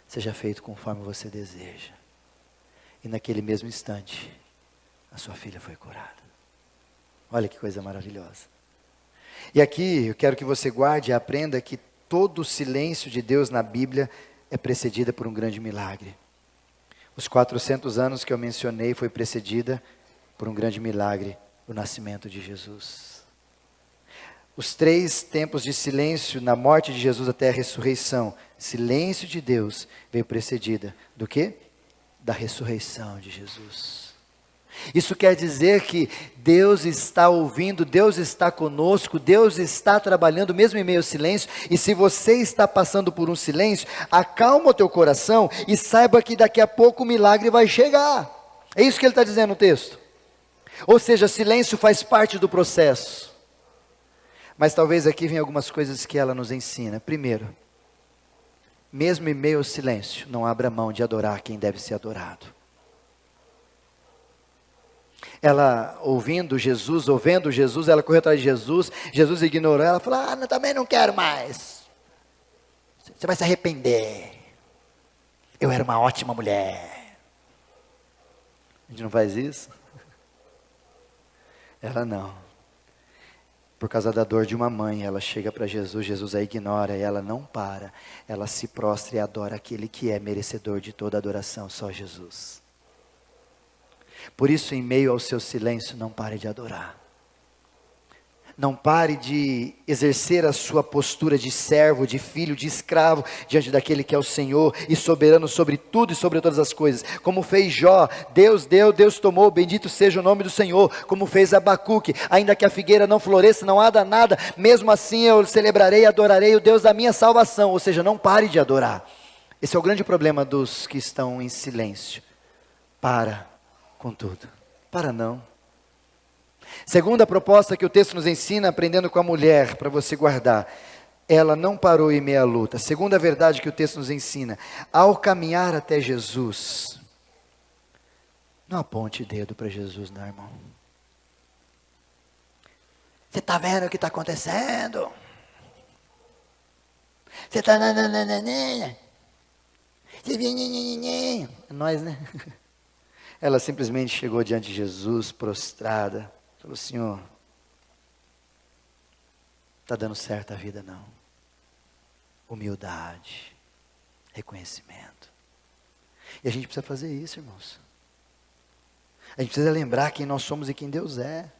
seja feito conforme você deseja. E naquele mesmo instante, a sua filha foi curada. Olha que coisa maravilhosa. E aqui eu quero que você guarde e aprenda que todo o silêncio de Deus na Bíblia é precedida por um grande milagre. Os 400 anos que eu mencionei foi precedida por um grande milagre, o nascimento de Jesus. Os 3 tempos de silêncio na morte de Jesus até a ressurreição, silêncio de Deus veio precedida do quê? Da ressurreição de Jesus. Isso quer dizer que Deus está ouvindo, Deus está conosco, Deus está trabalhando mesmo em meio ao silêncio, e se você está passando por um silêncio, acalma o teu coração e saiba que daqui a pouco o milagre vai chegar. É isso que ele está dizendo no texto. Ou seja, silêncio faz parte do processo. Mas talvez aqui venham algumas coisas que ela nos ensina. Primeiro, mesmo em meio ao silêncio, não abra mão de adorar quem deve ser adorado. Ela ouvindo Jesus, ela correu atrás de Jesus, Jesus ignorou ela, falou, também não quero mais. Você vai se arrepender. Eu era uma ótima mulher. A gente não faz isso? Ela não. Por causa da dor de uma mãe, ela chega para Jesus, Jesus a ignora, e ela não para. Ela se prostra e adora aquele que é merecedor de toda adoração, só Jesus. Por isso, em meio ao seu silêncio, não pare de adorar. Não pare de exercer a sua postura de servo, de filho, de escravo, diante daquele que é o Senhor e soberano sobre tudo e sobre todas as coisas. Como fez Jó, Deus deu, Deus tomou, bendito seja o nome do Senhor. Como fez Abacuque, ainda que a figueira não floresça, não há nada, mesmo assim eu celebrarei e adorarei o Deus da minha salvação. Ou seja, não pare de adorar. Esse é o grande problema dos que estão em silêncio. Para com tudo. Para não. Segunda proposta que o texto nos ensina, aprendendo com a mulher, para você guardar. Ela não parou em meia luta. Segunda verdade que o texto nos ensina. Ao caminhar até Jesus, não aponte dedo para Jesus, não, irmão. Você está vendo o que está acontecendo? Você está... Você vem... Nós, né? Ela simplesmente chegou diante de Jesus, prostrada. Falou, Senhor, está dando certo a vida não. Humildade, reconhecimento. E a gente precisa fazer isso, irmãos. A gente precisa lembrar quem nós somos e quem Deus é.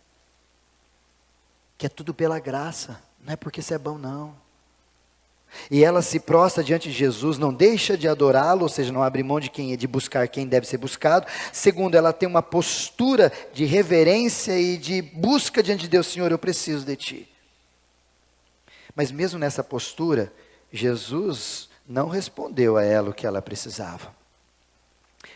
Que é tudo pela graça, não é porque você é bom não. E ela se prostra diante de Jesus, não deixa de adorá-lo, ou seja, não abre mão de buscar quem deve ser buscado. Segundo, ela tem uma postura de reverência e de busca diante de Deus. Senhor, eu preciso de Ti. Mas mesmo nessa postura, Jesus não respondeu a ela o que ela precisava.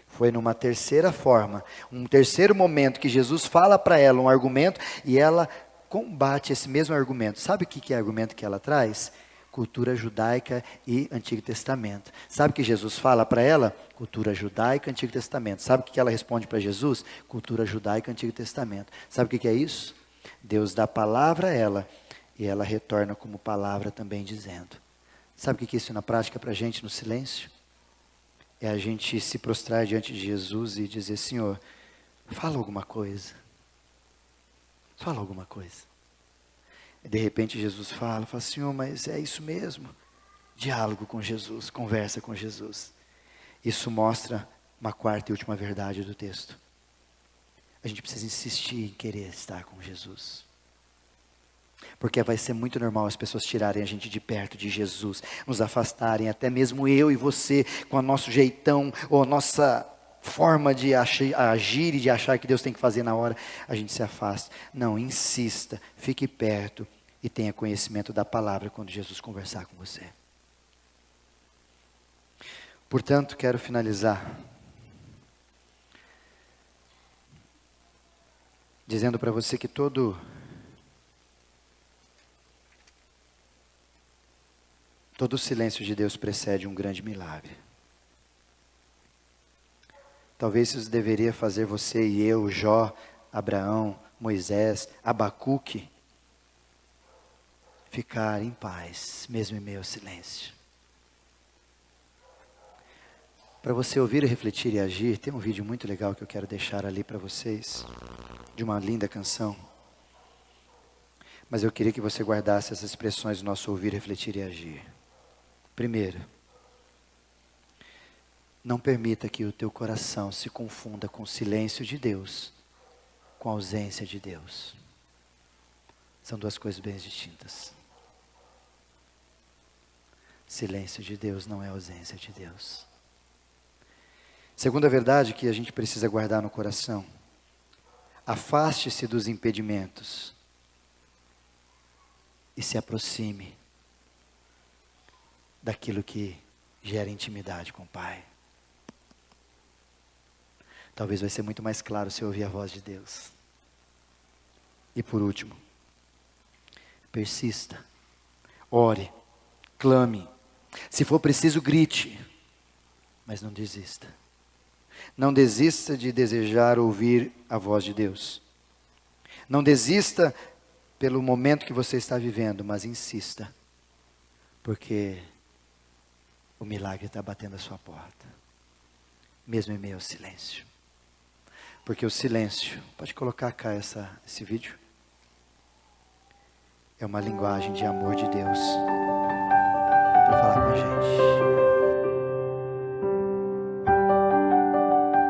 Foi numa terceira forma, um terceiro momento que Jesus fala para ela um argumento e ela combate esse mesmo argumento. Sabe o que é o argumento que ela traz? Cultura judaica e Antigo Testamento. Sabe o que Jesus fala para ela? Cultura judaica e Antigo Testamento. Sabe o que ela responde para Jesus? Cultura judaica e Antigo Testamento. Sabe o que é isso? Deus dá a palavra a ela e ela retorna como palavra também dizendo. Sabe o que é isso na prática para a gente no silêncio? É a gente se prostrar diante de Jesus e dizer, Senhor, fala alguma coisa. Fala alguma coisa. E de repente Jesus fala, Senhor, mas é isso mesmo. Diálogo com Jesus, conversa com Jesus. Isso mostra uma quarta e última verdade do texto. A gente precisa insistir em querer estar com Jesus. Porque vai ser muito normal as pessoas tirarem a gente de perto de Jesus, nos afastarem, até mesmo eu e você, com o nosso jeitão, ou a nossa forma de agir e de achar que Deus tem que fazer na hora, a gente se afasta. Não, insista, fique perto e tenha conhecimento da palavra quando Jesus conversar com você. Portanto, quero finalizar dizendo para você que todo o silêncio de Deus precede um grande milagre. Talvez isso deveria fazer você e eu, Jó, Abraão, Moisés, Abacuque, ficar em paz, mesmo em meio ao silêncio. Para você ouvir, refletir e agir, tem um vídeo muito legal que eu quero deixar ali para vocês, de uma linda canção. Mas eu queria que você guardasse essas expressões do nosso ouvir, refletir e agir. Primeiro, não permita que o teu coração se confunda com o silêncio de Deus, com a ausência de Deus. São duas coisas bem distintas. Silêncio de Deus não é ausência de Deus. Segunda verdade que a gente precisa guardar no coração: afaste-se dos impedimentos e se aproxime daquilo que gera intimidade com o Pai. Talvez vai ser muito mais claro se ouvir a voz de Deus. E por último, persista, ore, clame, se for preciso grite, mas não desista. Não desista de desejar ouvir a voz de Deus. Não desista pelo momento que você está vivendo, mas insista, porque o milagre está batendo a sua porta, mesmo em meio ao silêncio. Porque o silêncio, pode colocar cá esse vídeo, é uma linguagem de amor de Deus para falar com a gente.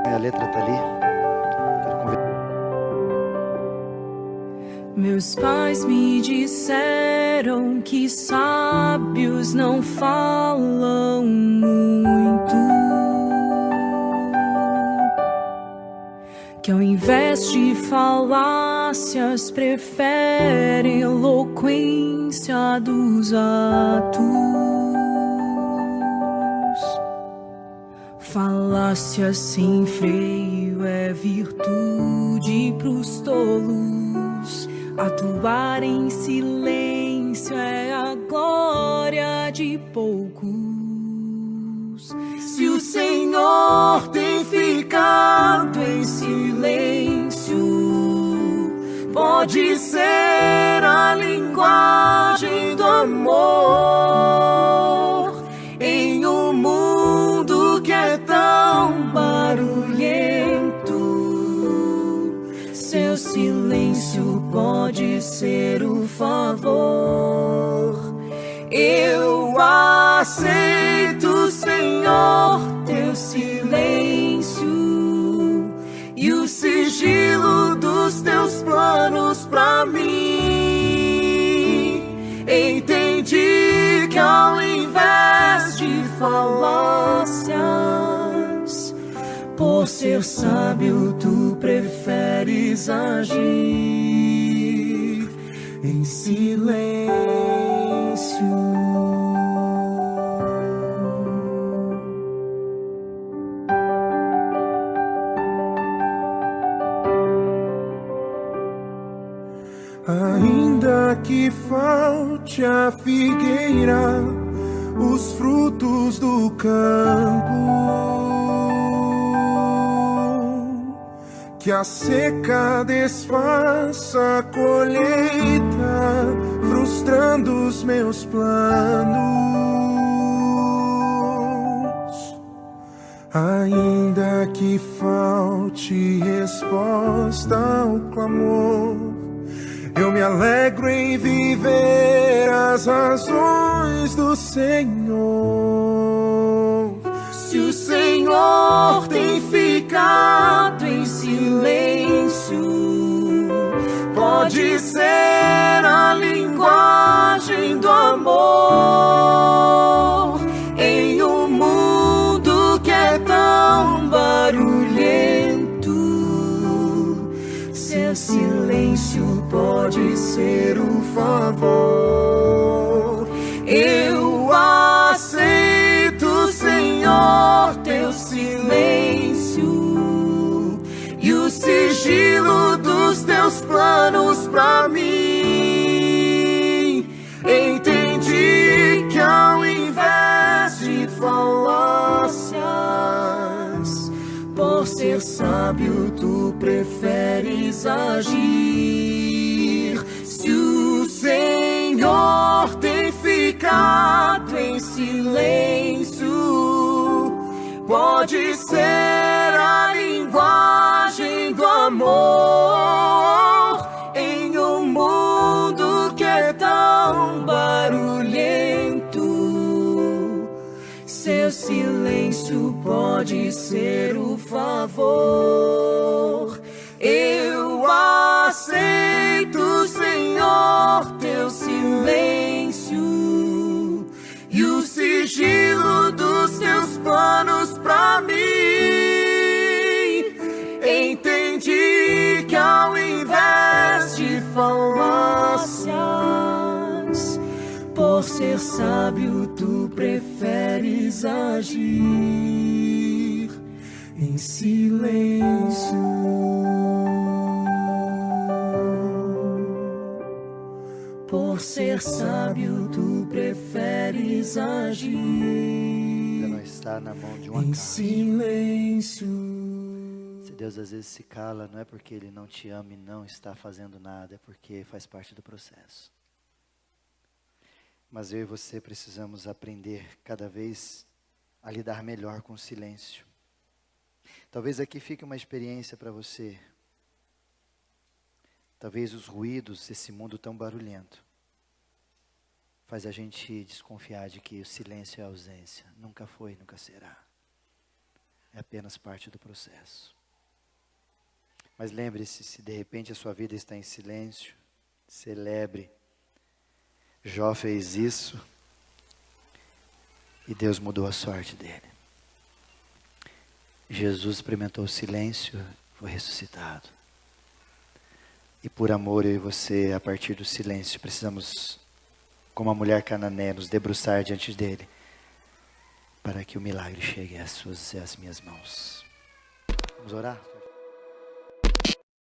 A letra está ali. Quero convidar. Meus pais me disseram que sábios não falam muito, que ao invés de falácias preferem eloquência dos atos. Falácia sem freio é virtude pros tolos. Atuar em silêncio é a glória de poucos. Se o Senhor tem ficado em silêncio, pode ser a linguagem do amor em um mundo que é tão barulhento. Seu silêncio pode ser o favor. Eu aceito, Senhor, teu silêncio e o sigilo dos teus planos pra mim. Entendi que ao falácias. Por ser sábio, tu preferes agir em silêncio. Ainda que falte a figueira, os frutos do campo, que a seca desfaça a colheita, frustrando os meus planos. Ainda que falte resposta ao clamor, eu me alegro em viver as razões do Senhor. Se o Senhor tem ficado em silêncio, pode ser a linguagem do amor em um mundo que é tão barulhento. Seu silêncio pode ser um favor. Eu aceito, Senhor, teu silêncio e o sigilo dos teus planos pra mim. Entendi que ao invés de falácias, por ser sábio, tu preferes agir. Se o Senhor tem ficado em silêncio, pode ser a linguagem do amor em um mundo que é tão barulhento. Seu silêncio pode ser o favor. Eu aceito, Senhor, teu silêncio e o sigilo dos teus planos pra mim. Entendi que ao invés de falácias, por ser sábio, tu preferes agir em silêncio. Por ser sábio, tu preferes agir Não está na mão de uma em carne. silêncio. Se Deus às vezes se cala, não é porque Ele não te ama e não está fazendo nada, é porque faz parte do processo. Mas eu e você precisamos aprender cada vez a lidar melhor com o silêncio. Talvez aqui fique uma experiência para você. Talvez os ruídos desse mundo tão barulhento faz a gente desconfiar de que o silêncio é a ausência. Nunca foi, nunca será. É apenas parte do processo. Mas lembre-se, se de repente a sua vida está em silêncio, celebre. Jó fez isso e Deus mudou a sorte dele. Jesus experimentou o silêncio, foi ressuscitado. E por amor, eu e você, a partir do silêncio, precisamos, como a mulher cananeia, nos debruçar diante dele, para que o milagre chegue às suas e às minhas mãos. Vamos orar?